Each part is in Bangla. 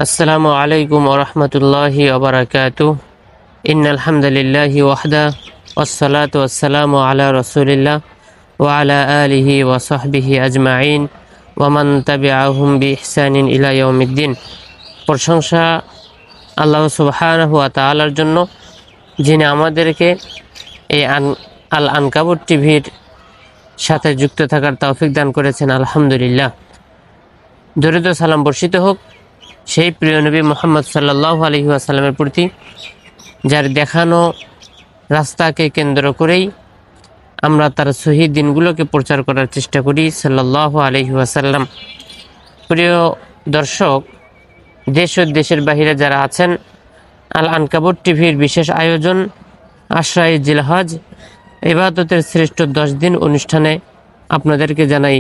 আসসালামু আলাইকুম ওয়া রাহমাতুল্লাহি ওয়া বারাকাতুহু। ইন্নাল হামদুলিল্লাহি ওয়াহদা ওয়াসসালাতু ওয়াসসালামু আলা রাসূলিল্লাহ ওয়া আলা আলিহি ওয়া সাহবিহি আজমাইন ওয়া মান তাবিআহুম বিইহসানিন ইলা ইয়াউমিদ্দিন। প্রশংসা আল্লাহ সুবহানাহু ওয়া তাআলার জন্য, যিনি আমাদেরকে এই আল আনকাবুত টিভির সাথে যুক্ত থাকার তৌফিক দান করেছেন। আলহামদুলিল্লাহ। দরুদ ও সালাম বর্ষিত হোক সেই প্রিয় নবী মুহাম্মদ সাল্লাল্লাহু আলাইহি ওয়াসাল্লামের প্রতি, যার দেখানো রাস্তাকে কেন্দ্র করেই আমরা তার সহি দিনগুলোকে প্রচার করার চেষ্টা করি সাল্লাল্লাহু আলাইহি ওয়াসাল্লাম। প্রিয় দর্শক, দেশ ও দেশের বাহিরে যারা আছেন, আল আনকাবুত টিভির বিশেষ আয়োজন আশরায়ে জিলহজ ইবাদতের শ্রেষ্ঠ 10 দিন অনুষ্ঠানে আপনাদেরকে জানাই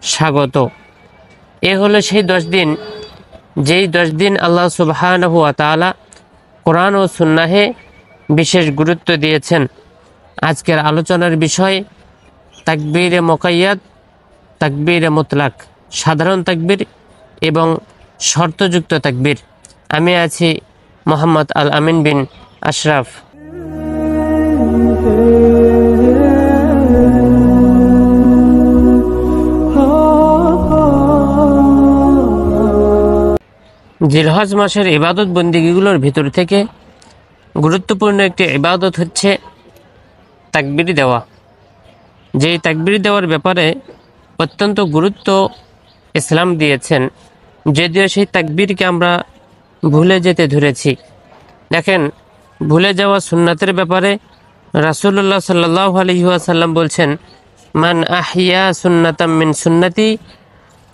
স্বাগত। এ হলো সেই 10 দিন, যেই 10 দিন আল্লাহ সুবহানাহু ওয়া তাআলা কোরআন ও সুন্নাহে বিশেষ গুরুত্ব দিয়েছেন। আজকের আলোচনার বিষয় তাকবীরে মুকাইয়াদ, তাকবীরে মুতলাক, সাধারণ তাকবীর এবং শর্তযুক্ত তাকবীর। আমি আছি মোহাম্মদ আল আমিন বিন আশরাফ। জিলহজ মাসের ইবাদত বন্দিগিগুলোর ভিতর থেকে গুরুত্বপূর্ণ একটি ইবাদত হচ্ছে তাকবীর দেওয়া। যেই তাকবীর দেওয়ার ব্যাপারে অত্যন্ত গুরুত্ব ইসলাম দিয়েছেন, যদিও সেই তাকবীরকে আমরা ভুলে যেতে ধরেছি। দেখেন, ভুলে যাওয়া সুন্নাতের ব্যাপারে রাসূলুল্লাহ সাল্লাল্লাহু আলাইহি ওয়াসাল্লাম বলছেন, মান আহিয়া সুন্নাতাম মিন সুন্নতি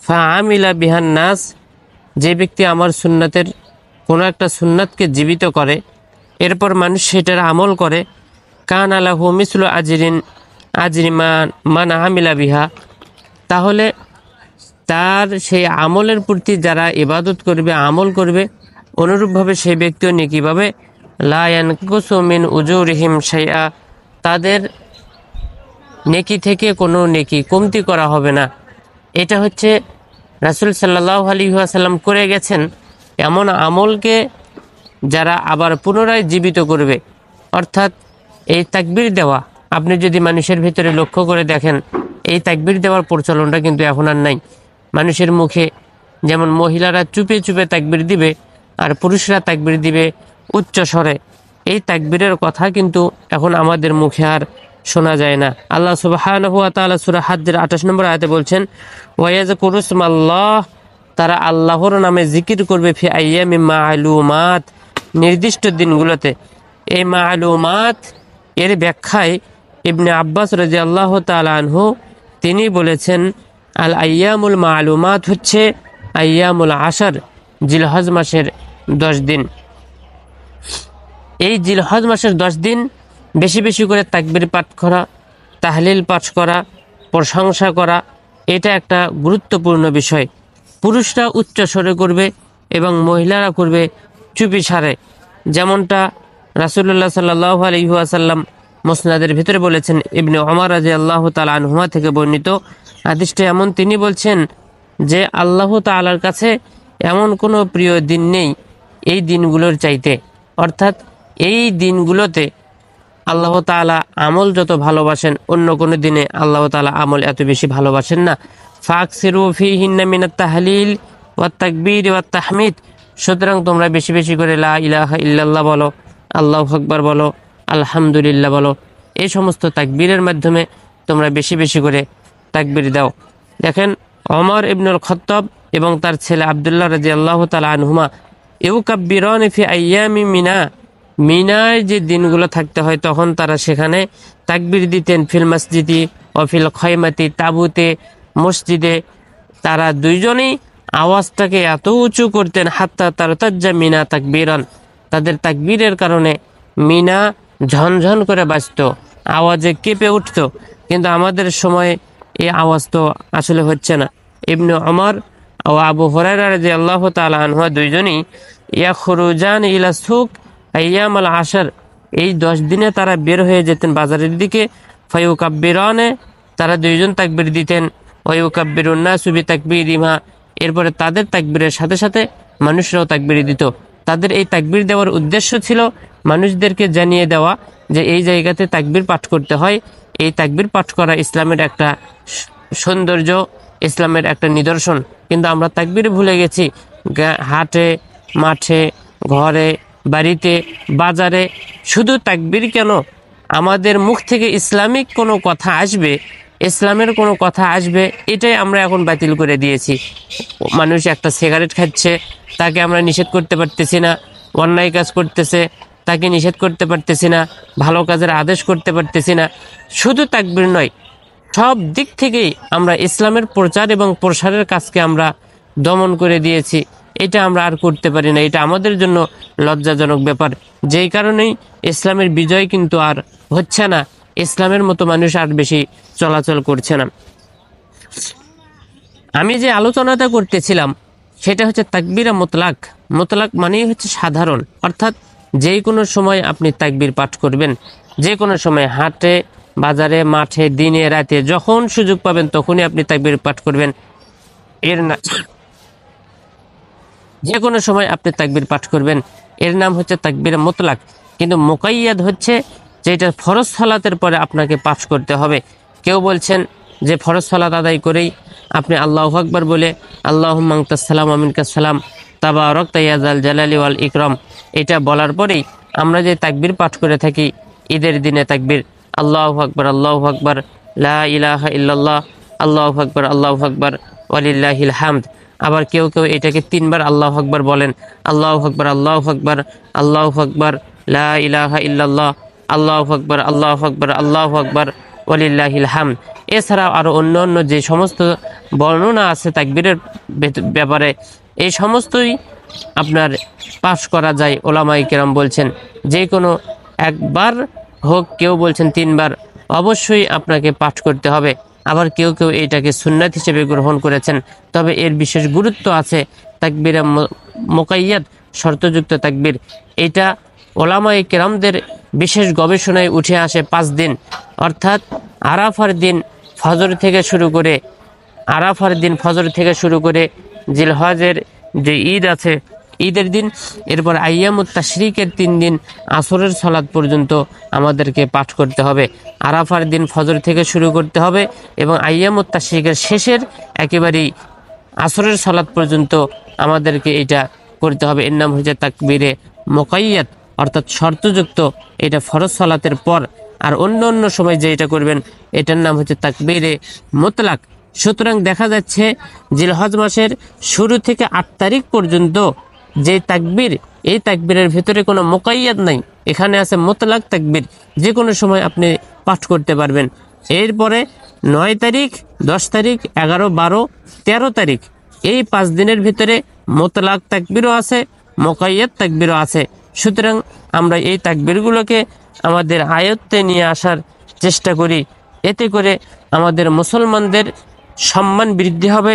ফাআমিলা বিহান নাস, যে ব্যক্তি আমার সুন্নাতের কোনো একটা সুন্নাতকে জীবিত করে, এরপর মানুষ সেটার আমল করে, কান আলাহু মিসলু আজরি মান আমিলা বিহা, তাহলে তার সেই আমলের প্রতি যারা ইবাদত করবে, আমল করবে, অনুরূপভাবে সেই ব্যক্তিও নেকি পাবে। লা ইয়ানকুসু মিন উজুরিহিম শাইআ, তাদের নেকি থেকে কোনো নেকি কমতি করা হবে না। এটা হচ্ছে রাসূল সাল্লাল্লাহু আলাইহি ওয়াসাল্লাম করে গেছেন এমন আমলকে যারা আবার পুনরায় জীবিত করবে। অর্থাৎ এই তাকবীর দেওয়া, আপনি যদি মানুষের ভিতরে লক্ষ্য করে দেখেন, এই তাকবীর দেওয়ার প্রচলনটা কিন্তু এখন আর নাই। মানুষের মুখে যেমন মহিলারা চুপে চুপে তাকবীর দিবে আর পুরুষরা তাকবীর দিবে উচ্চ স্বরে, এই তাকবীরের কথা কিন্তু এখন আমাদের মুখে আর শোনা যায় না। আল্লাহ সুবহানাহু ওয়া তাআলা সূরা হাজ্জের 28 নম্বর আয়াতে বলছেন, ওয়ায়াযকুরুসমাল্লাহ, তারা আল্লাহর নামে জিকির করবে, ফি আইয়ামিম মা'লুমাত, নির্দিষ্ট দিনগুলোতে। এই মা'লুমাত এর ব্যাখ্যায় ইবনে আব্বাস রাদিয়াল্লাহু তাআলা আনহু তিনি বলেছেন, আল আইয়ামুল মা'লুমাত হচ্ছে আইয়ামুল আশর, জিলহজ মাসের 10 দিন। এই জিলহজ মাসের 10 দিন বেশি বেশি করে তাকবীর পাঠ করা, তাহলিল পাঠ করা, প্রশংসা করা, এটা একটা গুরুত্বপূর্ণ বিষয়। পুরুষরা উচ্চ স্বরে করবে এবং মহিলারা করবে চুপি সারে, যেমনটা রাসূলুল্লাহ সাল্লাল্লাহু আলাইহি ওয়াসাল্লাম মুসনাদের ভিতরে বলেছেন। ইবনে ওমর রাদিয়াল্লাহু তাআলা আনহুমা থেকে বর্ণিত হাদিসটি এমন, তিনি বলছেন যে আল্লাহ তাআলার কাছে এমন কোনো প্রিয় দিন নেই এই দিনগুলোর চাইতে। অর্থাৎ এই দিনগুলোতে আল্লাহ তাআলা আমল যত ভালোবাসেন, অন্য কোনো দিনে আল্লাহ তাআলা আমল এত বেশি ভালোবাসেন না। ফাকসিরু ফীহিন্না মিনাত তাহলিল ওয়াত তাকবীর ওয়াত তাহমিদ, সুতরাং তোমরা বেশি বেশি করে লা ইলাহা ইল্লাল্লাহ বলো, আল্লাহু আকবার বলো, আলহামদুলিল্লাহ বলো, এই সমস্ত তাকবীরের মাধ্যমে তোমরা বেশি বেশি করে তাকবীর দাও। দেখেন, ওমর ইবনুল খাত্তাব এবং তার ছেলে আব্দুল্লাহ রাদিয়াল্লাহু তাআলা আনহুমা ইউকাব্বিরান ফি আইয়ামি মিনা, মিনায় যে দিনগুলো থাকতে হয় তখন তারা সেখানে তাকবীর দিতেন। ফিল মসজিদি ও ফিল খয়মাতি, তাবুতে, মসজিদে, তারা দুইজনেই আওয়াজটাকে এত উঁচু করতেন, হাত্তা তারতাজ্জা মিনা তাকবীরান, তাদের তাকবীরের কারণে মিনা ঝনঝন করে বাজতো, আওয়াজে কেঁপে উঠত। কিন্তু আমাদের সময় এই আওয়াজ তো আসলে হচ্ছে না। ইবনে ওমর ও আবু হুরায়রা রাদিয়াল্লাহু তাআলা আনহু দুইজনই ইয়াখরুজান ইলা সুক আইয়ামাল আশর, এই 10 দিনে তারা বের হয়ে যেতেন বাজারের দিকে। ফায়ুকাব্বিরানে, তারা দুইজন তাকবীর দিতেন। ওয়ায়ুকাব্বিরুন নাসু বিতাকবীরিমা, এরপরে তাদের তাকবীরের সাথে সাথে মানুষরাও তাকবীর দিত। তাদের এই তাকবীর দেওয়ার উদ্দেশ্য ছিল মানুষদেরকে জানিয়ে দেওয়া যে এই জায়গাতে তাকবীর পাঠ করতে হয়। এই তাকবীর পাঠ করা ইসলামের একটা সৌন্দর্য, ইসলামের একটা নিদর্শন। কিন্তু আমরা তাকবীর ভুলে গেছি। হাটে, মাঠে, ঘরে, বাড়িতে, বাজারে শুধু তাকবীর কেন, আমাদের মুখ থেকে ইসলামিক কোনো কথা আসবে, ইসলামের কোনো কথা আসবে, এটাই আমরা এখন বাতিল করে দিয়েছি। মানুষ একটা সিগারেট খাচ্ছে, তাকে আমরা নিষেধ করতে পারতেছি না। অন্যায় কাজ করতেছে, তাকে নিষেধ করতে পারতেছি না। ভালো কাজের আদেশ করতে পারতেছি না। শুধু তাকবীর নয়, সব দিক থেকেই আমরা ইসলামের প্রচার এবং প্রসারের কাজকে আমরা দমন করে দিয়েছি। এটা আমরা আর করতে পারি না। এটা আমাদের জন্য লজ্জাজনক ব্যাপার। যেই কারণেই ইসলামের বিজয় কিন্তু আর হচ্ছে না, ইসলামের মতো মানুষ আর বেশি চলাচল করছে না। আমি যে আলোচনাটা করতেছিলাম সেটা হচ্ছে তাকবীরে মুতলাক। মুতলাক মানেই হচ্ছে সাধারণ, অর্থাৎ যে কোনো সময় আপনি তাকবীর পাঠ করবেন। যে কোনো সময় হাটে, বাজারে, মাঠে, দিনে, রাতে, যখন সুযোগ পাবেন তখনই আপনি তাকবীর পাঠ করবেন। এর না যে কোনো সময় আপনি তাকবীর পাঠ করবেন, এর নাম হচ্ছে তাকবীরে মুতলাক। কিন্তু মুকাইয়াদ হচ্ছে যেটা ফরজ সালাতের পরে আপনাকে পাঠ করতে হবে। কেউ বলছেন যে ফরজ সালাত আদায় করেই আপনি আল্লাহু আকবার বলে আল্লাহুম্মা আনতাস সালাম ওয়া মিনকাস সালাম তাবারাকতা ইয়া যাল জালালি ওয়াল ইকরাম, এটা বলার পরেই আমরা যে তাকবীর পাঠ করে থাকি ঈদের দিনে তাকবীর, আল্লাহু আকবার লা ইলাহা ইল্লাল্লাহ, আল্লাহু আকবার ওয়ালিল্লাহিল হামদ। আবার কেউ কেউ এটাকে 3 বার আল্লাহু আকবার বলেন, আল্লাহু আকবার লা ইলাহা ইল্লাল্লাহ, আল্লাহু আকবার ওয়ালিল্লাহিল হামদ। এছাড়াও আরও অন্য অন্য যে সমস্ত বর্ণনা আছে তাকবীরের ব্যাপারে, এই সমস্তই আপনার পাঠ করা যায়। ওলামায়ে কেরাম বলছেন যে কোনো একবার হোক, কেউ বলছেন 3 বার, অবশ্যই আপনাকে পাঠ করতে হবে। আবার কেউ কেউ এটাকে সুন্নাত হিসেবে গ্রহণ করেছেন। তবে এর বিশেষ গুরুত্ব আছে। তাকবীরে মুকাইয়াদ, শর্তযুক্ত তাকবীর, এটা ওলামায়ে কেরামদের বিশেষ গবেষণায় উঠে আসে 5 দিন, অর্থাৎ আরাফার দিন ফজর থেকে শুরু করে জিলহজের যে ঈদ আছে ঈদের দিন, এরপর আইয়ামুত তাশরিকের 3 দিন আসরের সালাত পর্যন্ত আমাদেরকে পাঠ করতে হবে। আরাফার দিন ফজর থেকে শুরু করতে হবে এবং আইয়ামুত তাশরিকের শেষের একেবারেই আসরের সালাত পর্যন্ত আমাদেরকে এটা করতে হবে। এর নাম হচ্ছে তাকবীরে মুকাইয়াদ, অর্থাৎ শর্তযুক্ত। এটা ফরজ সালাতের পর। আর অন্য অন্য সময় যে এটা করবেন এটার নাম হচ্ছে তাকবীরে মুতলাক। সুতরাং দেখা যাচ্ছে জিলহজ মাসের শুরু থেকে 8 তারিখ পর্যন্ত যে তাকবীর, এই তাকবীরের ভিতরে কোনো মুকাইয়াদ নাই, এখানে আছে মুতলাক তাকবীর, যে কোনো সময় আপনি পাঠ করতে পারবেন। এরপরে 9 তারিখ, 10 তারিখ, 11, 12, 13 তারিখ, এই 5 দিনের ভিতরে মুতলাক তাকবীরও আছে, মুকাইয়াদ তাকবীরও আছে। সুতরাং আমরা এই তাকবীরগুলোকে আমাদের আয়ত্তে নিয়ে আসার চেষ্টা করি। এতে করে আমাদের মুসলমানদের সম্মান বৃদ্ধি হবে,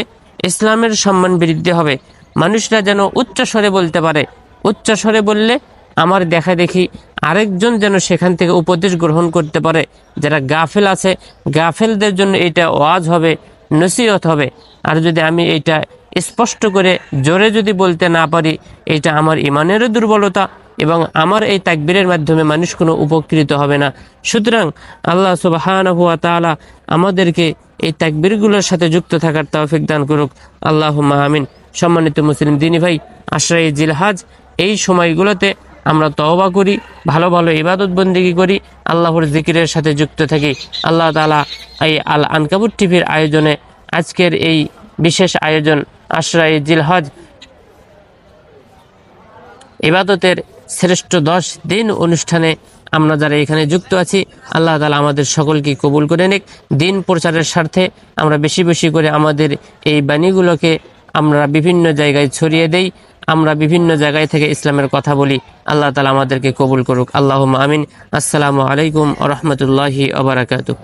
ইসলামের সম্মান বৃদ্ধি হবে। মানুষরা যেন উচ্চস্বরে বলতে পারে। উচ্চস্বরে বললে আমার দেখা দেখি আরেকজন যেন সেখান থেকে উপদেশ গ্রহণ করতে পারে। যারা গাফেল আছে, গাফেলদের জন্য এটা ওয়াজ হবে, নসিহত হবে। আর যদি আমি এটা স্পষ্ট করে জোরে যদি বলতে না পারি, এটা আমার ইমানেরও দুর্বলতা এবং আমার এই তাকবীরের মাধ্যমে মানুষ কোনো উপকৃত হবে না। সুতরাং আল্লাহ সুবহানাহু ওয়া তাআলা আমাদেরকে এই তাকবীরগুলোর সাথে যুক্ত থাকার তৌফিক দান করুক। আল্লাহুম্মা আমিন। সম্মানিত মুসলিম দিনী ভাই, আশরায়ে জিলহজ এই সময়গুলোতে আমরা তওবা করি, ভালো ভালো ইবাদত বন্দেগী করি, আল্লাহর জিকিরের সাথে যুক্ত থাকি। আল্লাহ তাআলা এই আল আনকাবুত টিভির আয়োজনে আজকের এই বিশেষ আয়োজন আশরায়ে জিলহজ ইবাদতের শ্রেষ্ঠ 10 দিন অনুষ্ঠানে আমরা যারা এখানে যুক্ত আছি, আল্লাহ তাআলা আমাদের সকলকে কবুল করে নিক। দিন প্রচারের স্বার্থে আমরা বেশি বেশি করে আমাদের এই বাণীগুলোকে আমরা বিভিন্ন জায়গায় ছড়িয়ে দেই, আমরা বিভিন্ন জায়গায় থেকে ইসলামের কথা বলি। আল্লাহ তাআলা আমাদেরকে কবুল করুক। আল্লাহুম্মা আমিন। আসসালামু আলাইকুম ওয়া রাহমাতুল্লাহি ওয়া বারাকাতুহু।